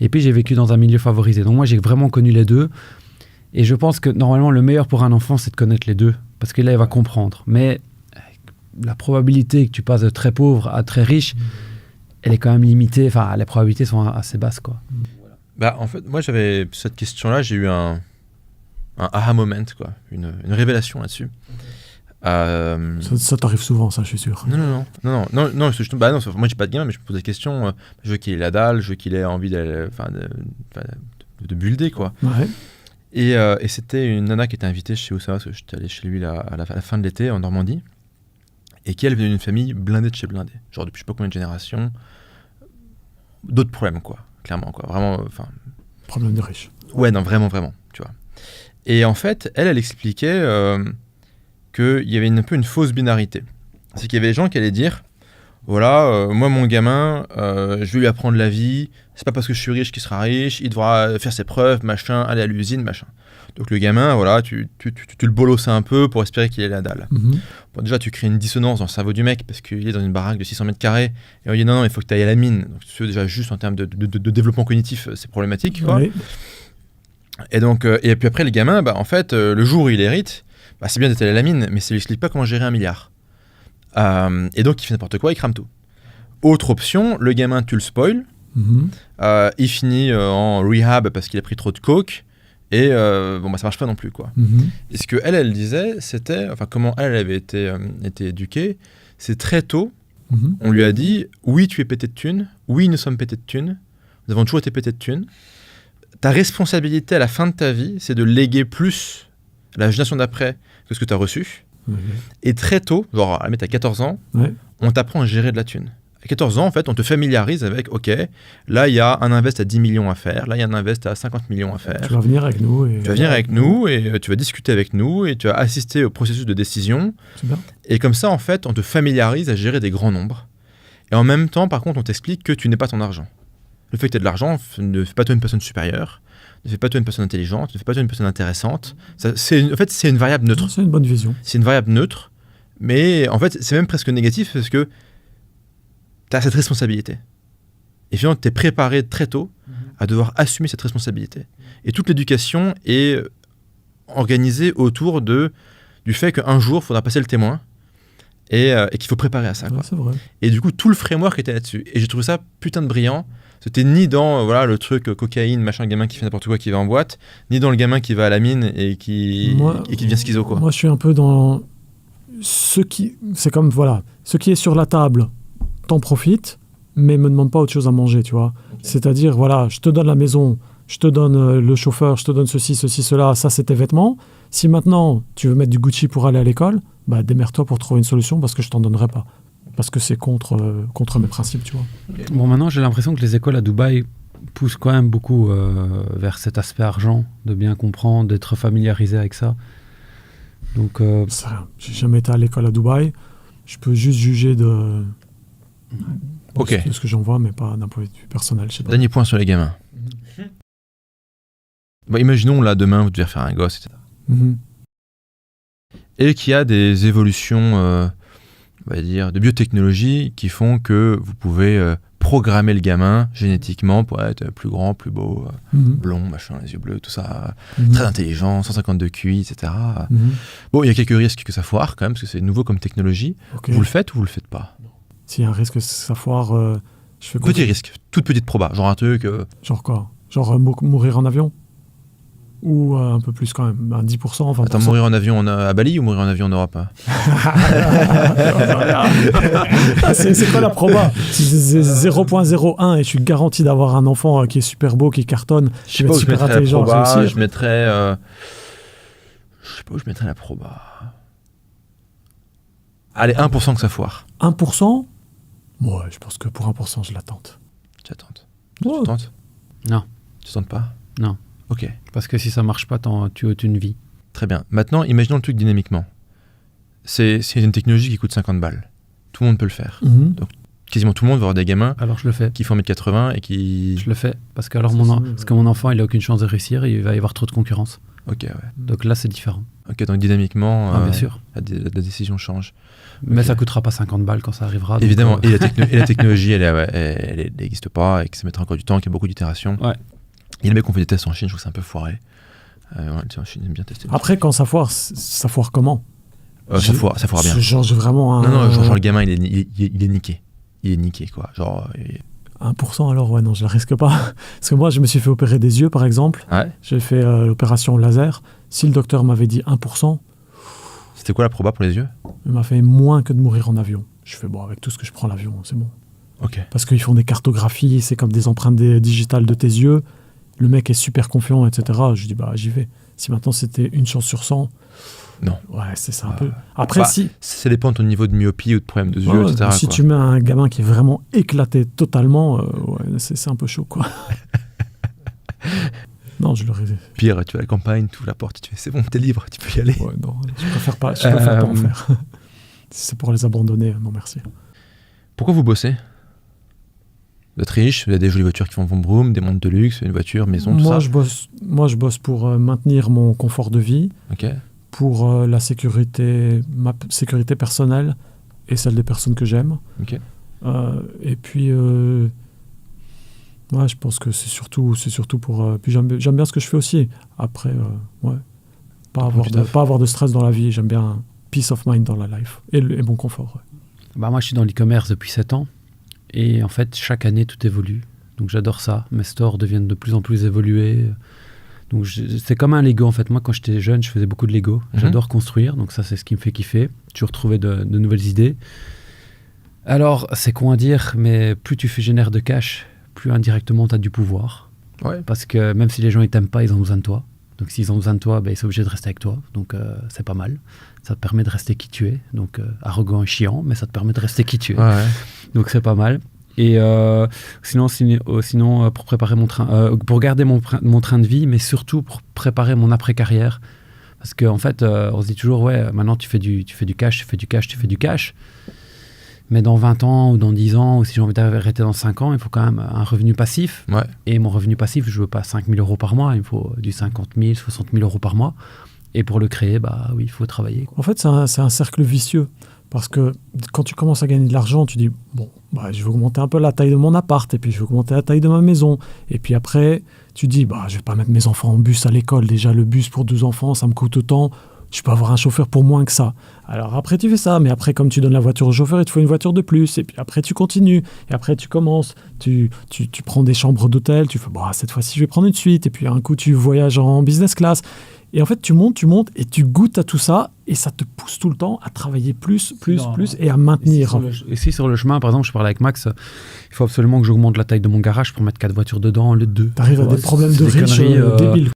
Et puis j'ai vécu dans un milieu favorisé. Donc moi j'ai vraiment connu les deux. Et je pense que normalement le meilleur pour un enfant c'est de connaître les deux. Parce que là il va comprendre. Mais la probabilité que tu passes de très pauvre à très riche, elle est quand même limitée. Enfin les probabilités sont assez basses quoi. Bah en fait moi j'avais cette question-là, j'ai eu un aha moment quoi, une révélation là-dessus. Ça t'arrive souvent, ça, je suis sûr. Non, moi j'ai pas de gamin, mais je me pose des questions. Je veux qu'il ait la dalle, je veux qu'il ait envie de builder, quoi. Ouais. Et c'était une nana qui était invitée chez Oussama, parce que j'étais allé chez lui à la fin de l'été en Normandie, et qui elle venait d'une famille blindée de chez blindée. Genre depuis je sais pas combien de générations, d'autres problèmes, quoi, clairement, quoi. Vraiment, Problème de riches. Ouais, non, vraiment, tu vois. Et en fait, elle expliquait qu'il y avait un peu une fausse binarité. C'est qu'il y avait des gens qui allaient dire, voilà, moi mon gamin, je vais lui apprendre la vie, c'est pas parce que je suis riche qu'il sera riche, il devra faire ses preuves, machin, aller à l'usine, machin. Donc le gamin, voilà, tu le bolosses un peu pour espérer qu'il ait la dalle. Mm-hmm. Bon, déjà, tu crées une dissonance dans le cerveau du mec, parce qu'il est dans une baraque de 600 mètres carrés, et on dit non, il faut que tu ailles à la mine. Donc déjà, juste en termes de développement cognitif, c'est problématique, quoi. Oui. Et donc, et puis après, les gamins, en fait, le jour où il hérite, c'est bien d'être allé à la mine, mais ça lui explique pas comment gérer 1 milliard. Et donc, il fait n'importe quoi, il crame tout. Autre option, le gamin, tu le spoil, il finit en rehab parce qu'il a pris trop de coke, et ça marche pas non plus, quoi. Et ce que elle disait, c'était, comment elle avait été éduquée, c'est très tôt, on lui a dit, oui, tu es pété de thunes, oui, nous sommes pétés de thunes, nous avons toujours été pétés de thunes. Ta responsabilité à la fin de ta vie, c'est de léguer plus à la génération d'après que ce que tu as reçu. Et très tôt, genre, à 14 ans, on t'apprend à gérer de la thune. À 14 ans, en fait, on te familiarise avec, OK, là, il y a un invest à 10 millions à faire, là, il y a un invest à 50 millions à faire. Tu vas venir avec nous. Tu vas venir avec nous et tu vas discuter avec nous et tu vas assister au processus de décision. C'est bien. Et comme ça, en fait, on te familiarise à gérer des grands nombres. Et en même temps, par contre, on t'explique que tu n'es pas ton argent. Le fait que tu aies de l'argent ne fait pas toi une personne supérieure, ne fait pas toi une personne intelligente, ne fait pas toi une personne intéressante. C'est une variable neutre. C'est une bonne vision. C'est une variable neutre, mais en fait, c'est même presque négatif parce que tu as cette responsabilité. Et finalement, tu es préparé très tôt à devoir assumer cette responsabilité. Et toute l'éducation est organisée autour du fait qu'un jour, il faudra passer le témoin et qu'il faut préparer à ça. Ouais, quoi. c'est vrai. Et du coup, tout le framework était là-dessus. Et j'ai trouvé ça putain de brillant. C'était ni dans le truc cocaïne, machin, gamin qui fait n'importe quoi, qui va en boîte, ni dans le gamin qui va à la mine et qui devient schizo, quoi. Moi, je suis un peu dans c'est comme, ce qui est sur la table, t'en profites, mais me demande pas autre chose à manger, tu vois. Okay. C'est-à-dire, je te donne la maison, je te donne le chauffeur, je te donne ceci, cela, ça, c'est tes vêtements. Si maintenant, tu veux mettre du Gucci pour aller à l'école, démerde-toi pour trouver une solution parce que je t'en donnerai pas. Parce que c'est contre mes principes, tu vois. Okay. Bon, maintenant, j'ai l'impression que les écoles à Dubaï poussent quand même beaucoup vers cet aspect argent, de bien comprendre, d'être familiarisé avec ça. Donc, j'ai jamais été à l'école à Dubaï. Je peux juste juger de ce que j'en vois, mais pas d'un point de vue personnel. Je sais pas. Dernier point sur les gamins. Imaginons, là, demain, vous devez faire un gosse, etc. Et qu'il y a des évolutions... on va dire, de biotechnologie qui font que vous pouvez programmer le gamin génétiquement pour être plus grand, plus beau, blond, machin, les yeux bleus, tout ça, très intelligent, 152 QI, etc. Bon, il y a quelques risques que ça foire quand même, parce que c'est nouveau comme technologie. Okay. Vous le faites ou vous le faites pas? S'il y a un risque que ça foire, je fais quoi? Petit risque, toute petite proba, genre un truc... Genre quoi? Genre mourir en avion? Ou un peu plus quand même, 10%, 20%. Attends, mourir en avion à Bali ou mourir en avion en Europe? C'est quoi la proba? Si c'est 0.01 et je suis garanti d'avoir un enfant qui est super beau, qui cartonne, qui va être super intelligent. Je mettrais la proba. Allez, 1% que ça foire. 1%? Ouais, je pense que pour 1%, je la tente. Tu la tentes? Ouais. Tu tentes? Non. Tu tentes pas? Non. Ok. Parce que si ça marche pas, tu ôtes une vie. Très bien. Maintenant, imaginons le truc dynamiquement. C'est une technologie qui coûte 50 balles. Tout le monde peut le faire. Donc, quasiment tout le monde va avoir des gamins je le fais. Qui font 1m80 et qui... Je le fais. Parce que mon enfant, il a aucune chance de réussir et il va y avoir trop de concurrence. Ok, ouais. Donc là, c'est différent. Ok, donc dynamiquement, Bien sûr. la décision change. Mais Ok. ça coûtera pas 50 balles quand ça arrivera. donc, Évidemment, et la technologie, elle n'existe pas et que ça mettra encore du temps, qu'il y a beaucoup d'itérations. Ouais. Il y a des mecs qui ont fait des tests en Chine, je trouve que c'est un peu foiré. Ouais, en Chine, ils aiment bien tester. Après, quand ça foire comment? Ça foire bien. Genre, j'ai vraiment un... Non, genre le gamin, il est niqué. Il est niqué, quoi. Genre, 1% alors, ouais, non, je la risque pas. Parce que moi, je me suis fait opérer des yeux, par exemple. ouais. J'ai fait l'opération laser. Si le docteur m'avait dit 1%, C'était quoi la proba pour les yeux? il m'a fait moins que de mourir en avion. Je fais, bon, avec tout ce que je prends l'avion, c'est bon. Ok. Parce qu'ils font des cartographies, c'est comme des empreintes digitales de tes yeux. Le mec est super confiant, etc. Je dis, bah, j'y vais. Si maintenant c'était une chance sur 100, Non. ouais, c'est ça un peu. Après, Bah, si, Ça dépend de ton niveau de myopie ou de problème de yeux, ouais, etc. si quoi. tu mets un gamin qui est vraiment éclaté totalement, ouais, c'est un peu chaud, quoi. Non, je l'aurais. Pire, tu vas à la campagne, tu ouvres la porte, tu fais c'est bon, t'es libre, tu peux y aller. Ouais, non, je préfère pas en faire. Si c'est pour les abandonner, non merci. Pourquoi vous bossez? Vous êtes riche, vous avez des jolies voitures qui font vroom vroom, des montres de luxe, une voiture, maison, tout ça. Moi, je bosse pour maintenir mon confort de vie, Ok. pour la sécurité, ma sécurité personnelle et celle des personnes que j'aime. Ok. Et puis, ouais, je pense que c'est surtout pour. Puis j'aime bien ce que je fais aussi. Après, ouais, pas avoir de stress dans la vie. J'aime bien peace of mind dans la life et bon confort. Ouais. Bah, moi, je suis dans l'e-commerce depuis 7 ans. Et en fait, chaque année, tout évolue. Donc, j'adore ça. Mes stores deviennent de plus en plus évolués. Donc, c'est comme un Lego, en fait. Moi, quand j'étais jeune, je faisais beaucoup de Lego. J'adore construire. Donc, ça, c'est ce qui me fait kiffer. Toujours trouver de nouvelles idées. Alors, c'est con à dire, mais plus tu génères de cash, plus indirectement, tu as du pouvoir. Ouais. Parce que même si les gens ne t'aiment pas, ils ont besoin de toi. Donc, s'ils ont besoin de toi, ben, ils sont obligés de rester avec toi. Donc, c'est pas mal. Ça te permet de rester qui tu es. Donc, arrogant et chiant, mais ça te permet de rester qui tu es. Ouais. Donc, c'est pas mal. Et sinon, pour préparer mon train, pour garder mon train de vie, mais surtout pour préparer mon après-carrière. Parce qu'en fait, on se dit toujours, ouais, maintenant tu fais du cash. Mais dans 20 ans ou dans 10 ans, ou si j'ai envie d'arrêter dans 5 ans, il faut quand même un revenu passif. Ouais. Et mon revenu passif, je veux pas 5 000 euros par mois, il me faut du 50 000, 60 000 euros par mois. Et pour le créer, bah oui, il faut travailler, quoi. En fait, c'est un cercle vicieux. Parce que quand tu commences à gagner de l'argent, tu dis, bon, bah, je vais augmenter un peu la taille de mon appart, et puis je vais augmenter la taille de ma maison. Et puis après, tu dis, bah, je vais pas mettre mes enfants en bus à l'école. Déjà, le bus pour 2 enfants, ça me coûte autant. Je peux avoir un chauffeur pour moins que ça. Alors après, tu fais ça. Mais après, comme tu donnes la voiture au chauffeur, il te faut une voiture de plus. Et puis après, tu continues. Et après, tu commences. Tu prends des chambres d'hôtel. Tu fais, bah, cette fois-ci, je vais prendre une suite. Et puis un coup, tu voyages en business class. Et en fait, tu montes et tu goûtes à tout ça. Et ça te pousse tout le temps à travailler plus et à maintenir. Et si sur le chemin, par exemple, je parlais avec Max, il faut absolument que j'augmente la taille de mon garage pour mettre 4 voitures dedans au lieu de 2. T'arrives à des problèmes de C'est des riches conneries, débiles.